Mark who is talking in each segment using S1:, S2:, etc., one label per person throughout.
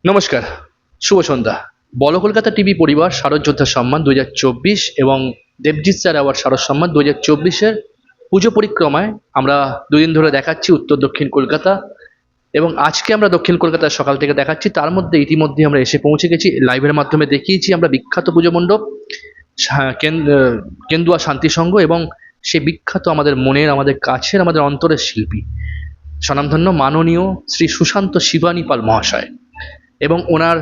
S1: নমস্কার, শুভ সন্ধ্যা। বল কলকাতা টিভি পরিবার শারদ যোদ্ধা সম্মান 2024 এবং দেবজিৎ স্যার অ্যাওয়ার্ড শারদ সম্মান 2024-এর পুজো পরিক্রমায় আমরা দুদিন ধরে দেখাচ্ছি উত্তর দক্ষিণ কলকাতা, এবং আজকে আমরা দক্ষিণ কলকাতায় সকাল থেকে দেখাচ্ছি। তার মধ্যে ইতিমধ্যে আমরা এসে পৌঁছে গেছি, লাইভের মাধ্যমে দেখিয়েছি আমরা বিখ্যাত পুজো মণ্ডপ কেন্দুয়া শান্তি সংঘ, এবং সেই বিখ্যাত আমাদের মনের, আমাদের কাছের, আমাদের অন্তরের শিল্পী স্বনামধন্য মাননীয় শ্রী সুশান্ত শিবানী পাল মহাশয় এবং ওনার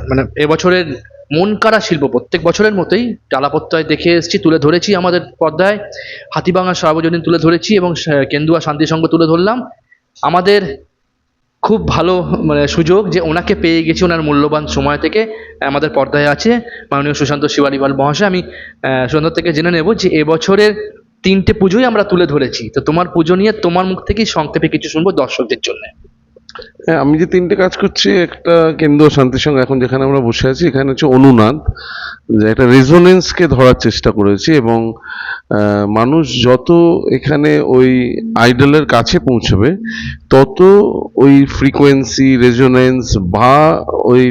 S1: মানে এবছরের মন কাড়া শিল্প প্রত্যেক বছরের মতোই টালাপত্তয় দেখে এসেছি, তুলে ধরেছি আমাদের পর্দায়। হাতিভাঙা সার্বজনীন তুলে ধরেছি এবং কেন্দুয়া শান্তি সংঘ তুলে ধরলাম। আমাদের খুব ভালো মানে সুযোগ যে ওনাকে পেয়ে গেছি, ওনার মূল্যবান সময় থেকে আমাদের পর্দায় আছে মাননীয় সুশান্ত শিবানী পাল মহাশয়। আমি সুশান্ত থেকে জেনে নেব যে এবছরের 3টে পুজোই আমরা তুলে ধরেছি, তো তোমার পুজো নিয়ে তোমার মুখ থেকেই সংক্ষেপে কিছু শুনবো দর্শকদের জন্য।
S2: হ্যাঁ, আমি যে তিনটে কাজ করছি, একটা কেন্দ্র শান্তির সঙ্গে এখন যেখানে আমরা বসে আছি এখানে হচ্ছে অনুনাদ, যে একটা রেজোনেন্সকে ধরার চেষ্টা করেছি, এবং মানুষ যত এখানে ওই আইডলের কাছে পৌঁছবে তত ওই ফ্রিকোয়েন্সি রেজোনেন্স বা ওই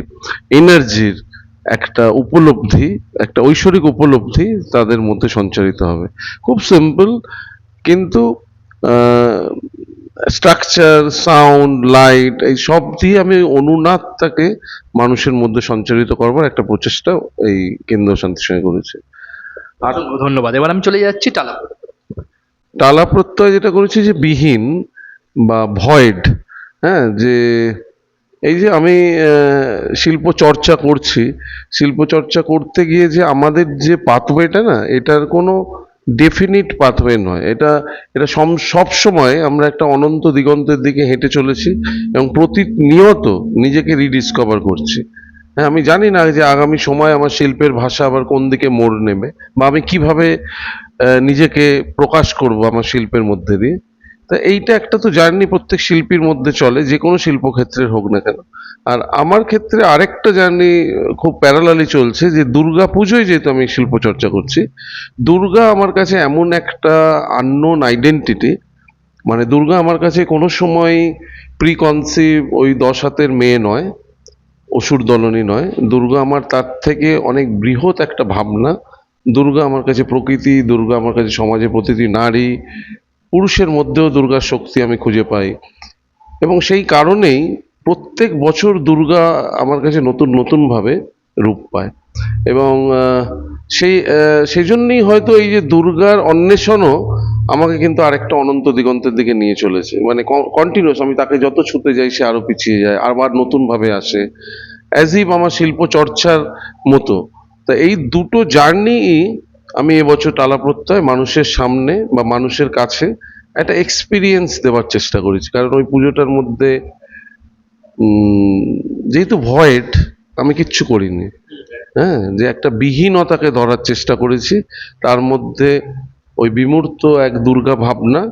S2: এনার্জির একটা উপলব্ধি, একটা ঐশ্বরিক উপলব্ধি তাদের মধ্যে সঞ্চারিত হবে। খুব সিম্পল, কিন্তু স্ট্রাকচার, সাউন্ড, লাইট এই সব দিয়ে আমি অনুনাদটাকে মানুষের মধ্যে সঞ্চারিত করবার একটা প্রচেষ্টা এই কেন্দ্র শান্তির সঙ্গে করেছে।
S1: অসংখ্য ধন্যবাদ। এবার আমি চলে যাচ্ছি টালা।
S2: টালা প্রত্যয় যেটা করেছি যে বিহীন বা ভয়েড। হ্যাঁ, যে এই যে আমি শিল্প চর্চা করছি, শিল্প চর্চা করতে গিয়ে যে আমাদের যে পাথওয়েটা না, এটার কোনো ডেফিনিট পাথওয়ে নয়। এটা এটা সব সময় আমরা একটা অনন্ত দিগন্তের দিকে হেঁটে চলেছি এবং প্রতিনিয়ত নিজেকে রিডিসকভার করছি। হ্যাঁ, আমি জানি না যে আগামী সময় আমার শিল্পের ভাষা আবার কোন দিকে মোড় নেবে, বা আমি কিভাবে নিজেকে প্রকাশ করব আমার শিল্পের মধ্যে দিয়ে। তা এইটা একটা তো জার্নি প্রত্যেক শিল্পীর মধ্যে চলে, যে কোনো শিল্পক্ষেত্রের হোক না কেন। আর আমার ক্ষেত্রে আরেকটা জার্নি খুব প্যারালালি চলছে, যে দুর্গা পুজোয় যেহেতু আমি শিল্প চর্চা করছি, দুর্গা আমার কাছে এমন একটা আননোন আইডেন্টিটি। মানে দুর্গা আমার কাছে কোনো সময় প্রিকনসিভ ওই 10 হাতের মেয়ে নয়, অসুর দলনী নয়। দুর্গা আমার তার থেকে অনেক বৃহৎ একটা ভাবনা। দুর্গা আমার কাছে প্রকৃতি, দুর্গা আমার কাছে সমাজে প্রতিটি নারী পুরুষের মধ্যেও দুর্গার শক্তি আমি খুঁজে পাই, এবং সেই কারণেই প্রত্যেক বছর দুর্গা আমার কাছে নতুন নতুন ভাবে রূপ পায়। এবং সেই জন্যই হয়তো এই যে দুর্গার অন্বেষণও আমাকে কিন্তু আরেকটা অনন্ত দিগন্তের দিকে নিয়ে চলেছে। মানে কন্টিনিউয়াস, আমি তাকে যত ছুতে যাই সে আরো পিছিয়ে যায়, আবার নতুন ভাবে আসে, অ্যাজ ইফ আমার শিল্প চর্চার মতো। তা এই দুটো জার্নি আমি এবছর টালা প্রত্যয় মানুষের সামনে বা মানুষের কাছে একটা এক্সপিরিয়েন্স দেওয়ার চেষ্টা করেছি। কারণ ওই পুজোটার মধ্যে যেহেতু ভয়েড, আমি কিচ্ছু করিনি। হ্যাঁ, যে একটা বিহীনতাকে ধরার চেষ্টা করেছি, তার মধ্যে ওই বিমূর্ত এক দুর্গা ভাবনা,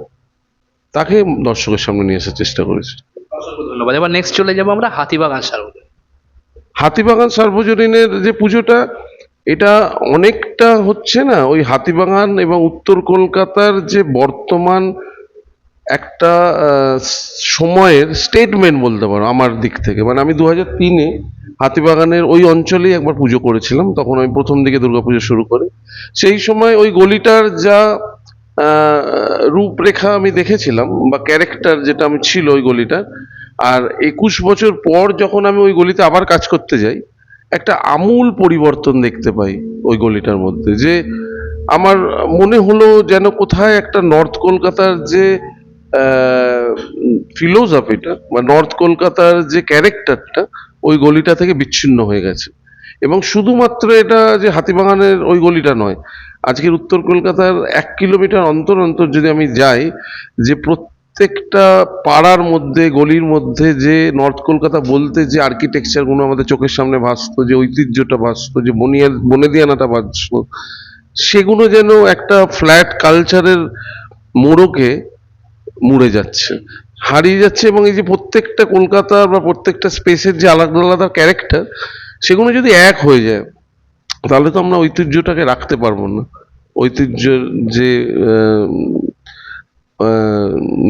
S2: তাকে দর্শকের সামনে নিয়ে আসার চেষ্টা করেছি।
S1: অসংখ্য ধন্যবাদ। এবার নেক্সট চলে যাবো আমরা হাতিবাগান সার্বজনীন।
S2: হাতিবাগান সার্বজনীনের যে পুজোটা, এটা অনেকটা হচ্ছে না ওই হাতিবাগান এবং উত্তর কলকাতার যে বর্তমান একটা সময়ের স্টেটমেন্ট বলতে পারো আমার দিক থেকে। মানে আমি 2003-এ হাতিবাগানের ওই অঞ্চলেই একবার পুজো করেছিলাম, তখন আমি প্রথম দিকে দুর্গাপুজো শুরু করি। সেই সময় ওই গলিটার যা রূপরেখা আমি দেখেছিলাম, বা ক্যারেক্টার যেটা আমি ছিল ওই গলিটার, আর 21 বছর পর যখন আমি ওই গলিতে আবার কাজ করতে যাই, একটা আমূল পরিবর্তন দেখতে পাই ওই গলিটার মধ্যে। যে আমার মনে হলো যেন কোথায় একটা নর্থ কলকাতার যে ফিলোসফিটা বা নর্থ কলকাতার যে ক্যারেক্টারটা ওই গলিটা থেকে বিচ্ছিন্ন হয়ে গেছে। এবং শুধুমাত্র এটা যে হাতিবাগানের ওই গলিটা নয়, আজকের উত্তর কলকাতার 1 কিলোমিটার অন্তর অন্তর যদি আমি যাই, যে প্রত্যেকটা পাড়ার মধ্যে, গলির মধ্যে যে নর্থ কলকাতা বলতে যে আর্কিটেকচারগুলো আমাদের চোখের সামনে ভাসতো, যে ঐতিহ্যটা ভাসতো, যে বনেদিয়ানাটা ভাসতো, সেগুলো যেন একটা ফ্ল্যাট কালচারের মোড়কে মুড়ে যাচ্ছে, হারিয়ে যাচ্ছে। এবং এই যে প্রত্যেকটা কলকাতার বা প্রত্যেকটা স্পেসের যে আলাদা আলাদা ক্যারেক্টার, সেগুলো যদি এক হয়ে যায়, তাহলে তো আমরা ঐতিহ্যটাকে রাখতে পারবো না। ঐতিহ্যের যে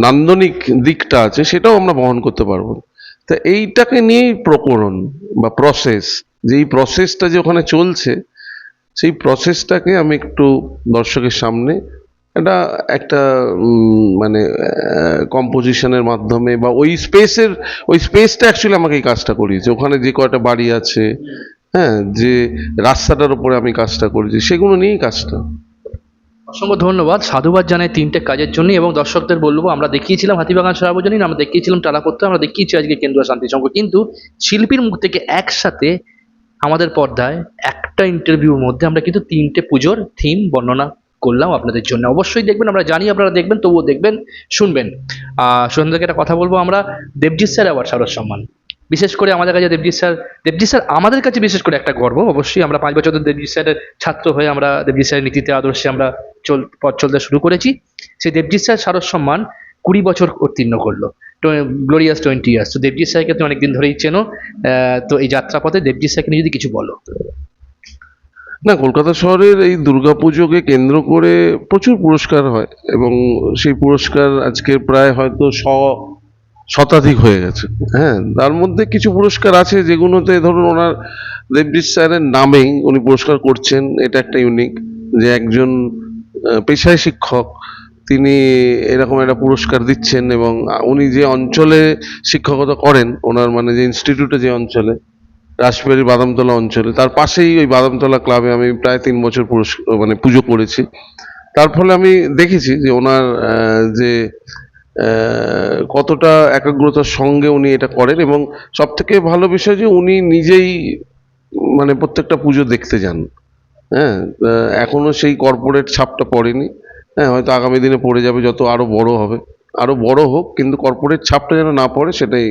S2: নান্দনিক দিকটা আছে সেটাও আমরা বহন করতে পারবো না। তা এইটাকে নিয়েই প্রকরণ বা প্রসেস, যে এই প্রসেসটা যে ওখানে চলছে, সেই প্রসেসটাকে আমি একটু দর্শকের সামনে একটা একটা মানে কম্পোজিশনের মাধ্যমে বা ওই স্পেসটা অ্যাকচুয়ালি আমাকে এই কাজটা করিয়েছে। ওখানে যে কয়টা বাড়ি আছে, হ্যাঁ, যে রাস্তাটার উপরে আমি কাজটা করেছি, সেগুলো নিয়েই কাজটা।
S1: অসংখ্য ধন্যবাদ, সাধুবাদ জানাই তিনটে কাজের জন্য। এবং দর্শকদের বলবো, আমরা দেখিয়েছিলাম হাতিবাগান সার্বজনীন, আমরা দেখিয়েছিলাম টালাপত্র, আমরা দেখিয়েছি আজকে কেন্দুয়া শান্তি সংঘ, কিন্তু শিল্পীর মুখ থেকে একসাথে আমাদের পর্দায় একটা ইন্টারভিউর মধ্যে আমরা কিন্তু তিনটে পুজোর থিম বর্ণনা করলাম আপনাদের জন্য। অবশ্যই দেখবেন, আমরা জানি আপনারা দেখবেন, তবুও দেখবেন, শুনবেন। সুন্দরকে একটা কথা বলবো, আমরা দেবজিৎ স্যার অ্যাওয়ার্ড শারদ সম্মান, বিশেষ করে আমাদের কাছে দেবজিৎ স্যার আমাদের কাছে বিশেষ করে একটা গর্ব। অবশ্যই আমরা 5 বছর ধরে দেবজিৎ স্যারের ছাত্র হয়ে আমরা দেবজিৎ স্যারের নীতিতে আদর্শে আমরা পথ চলতে শুরু করেছি। সেই দেবজিৎ স্যার শারদ সম্মান 20 বছর উত্তীর্ণ করলো, গ্লোরিয়াস 20 ইয়ার্স। তো দেবজিৎ স্যারকে তুমি অনেকদিন ধরেই চেনো, তো এই যাত্রাপথে দেবজিৎ স্যারকে নিয়ে যদি কিছু বলো।
S2: না, কলকাতা শহরের এই দুর্গাপুজোকে কেন্দ্র করে প্রচুর পুরস্কার হয়, এবং সেই পুরস্কার আজকে প্রায় হয়তো শতাধিক হয়ে গেছে। হ্যাঁ, তার মধ্যে কিছু পুরস্কার আছে যেগুলোতে ধরুন ওনার দেবজিৎ স্যারের নামেই উনি পুরস্কার করছেন, এটা একটা ইউনিক, যে একজন পেশায় শিক্ষক তিনি এরকম একটা পুরস্কার দিচ্ছেন। এবং উনি যে অঞ্চলে শিক্ষকতা করেন, ওনার মানে যে ইনস্টিটিউটে যে অঞ্চলে, রাসবিহারী বাদামতলা অঞ্চলে, তার পাশেই ওই বাদামতলা ক্লাবে আমি প্রায় 3 বছর মানে পুজো করেছি। তার ফলে আমি দেখেছি যে ওনার যে কতটা একাগ্রতার সঙ্গে উনি এটা করেন। এবং সব থেকে ভালো বিষয় যে উনি নিজেই মানে প্রত্যেকটা পুজো দেখতে যান। হ্যাঁ, এখনো সেই কর্পোরেট ছাপটা পড়েনি। হ্যাঁ, হয়তো আগামী দিনে পড়ে যাবে, যত আরো বড় হবে, আরো বড় হোক, কিন্তু কর্পোরেট ছাপটা যেন না পড়ে, সেটাই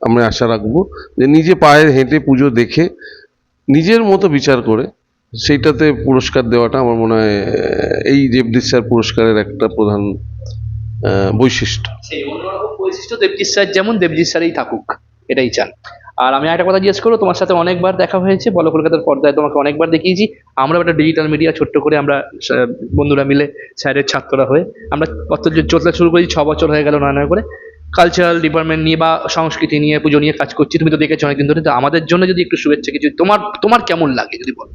S2: আমরা আশা রাখবো। যে নিজে পায়ে হেঁটে পুজো দেখে নিজের মতো বিচার করে সেইটাতে পুরস্কার দেওয়াটা আমার মনে হয় এই দেবজিৎ স্যার পুরস্কারের একটা প্রধান বৈশিষ্ট্য।
S1: সেই অন্যরকম বৈশিষ্ট্য দেবজিৎ স্যার যেমন দেবজিৎ স্যারই থাকুক, এটাই চান। আর আমি একটা কথা জিজ্ঞেস করবো, তোমার সাথে অনেকবার দেখা হয়েছে, বলো কলকাতার পর্দায় তোমাকে অনেকবার দেখিয়েছি। আমরা একটা ডিজিটাল মিডিয়া ছোট্ট করে আমরা বন্ধুরা মিলে স্যারের ছাত্ররা হয়ে আমরা কত চলতে শুরু করেছি, 6 বছর হয়ে গেল নয় নয় করে। কালচারাল ডিপার্টমেন্ট নিয়ে বা সংস্কৃতি নিয়ে, পুজো নিয়ে কাজ করছি, তুমি তো দেখেছো অনেকদিন ধরে। তো আমাদের জন্য যদি একটু শুভেচ্ছা কিছু, তোমার তোমার কেমন লাগে যদি বলো।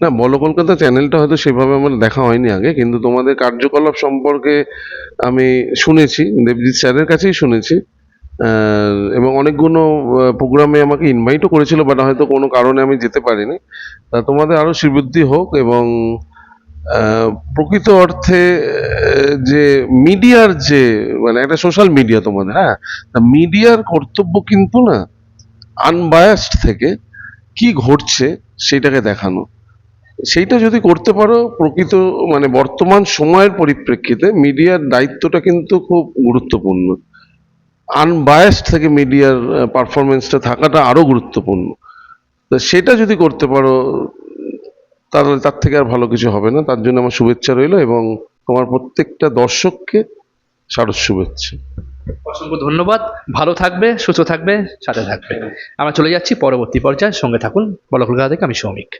S2: না, বলো কলকাতা চ্যানেলটা হয়তো সেভাবে আমার দেখা হয়নি আগে, কিন্তু তোমাদের কার্যকলাপ সম্পর্কে আমি শুনেছি, দেবজিৎ স্যারের কাছেই শুনেছি। এবং অনেকগুলো প্রোগ্রামে আমাকে ইনভাইটও করেছিল, বাট হয়তো কোনো কারণে আমি যেতে পারিনি। তা তোমাদের আরো শ্রীবৃদ্ধি হোক। এবং প্রকৃত অর্থে যে মিডিয়ার যে মানে একটা সোশ্যাল মিডিয়া তোমাদের, হ্যাঁ, মিডিয়ার কর্তব্য কিন্তু না আনবায়াসড থেকে কি ঘটছে সেটাকে দেখানো। সেইটা যদি করতে পারো, প্রকৃত মানে বর্তমান সময়ের পরিপ্রেক্ষিতে মিডিয়ার দায়িত্বটা কিন্তু খুব গুরুত্বপূর্ণ। আনবায়াসড থেকে মিডিয়ার পারফরমেন্সটা থাকাটা আরো গুরুত্বপূর্ণ। তো সেটা যদি করতে পারো, তাহলে তার থেকে আর ভালো কিছু হবে না। তার জন্য আমার শুভেচ্ছা রইলো, এবং তোমার প্রত্যেকটা দর্শককে শারদ শুভেচ্ছা।
S1: অসংখ্য ধন্যবাদ, ভালো থাকবে, সুস্থ থাকবে, সাথে থাকবে। আমরা চলে যাচ্ছি পরবর্তী পর্যায়ে, সঙ্গে থাকুন। বলো কলকাতা থেকে আমি সৌমিক।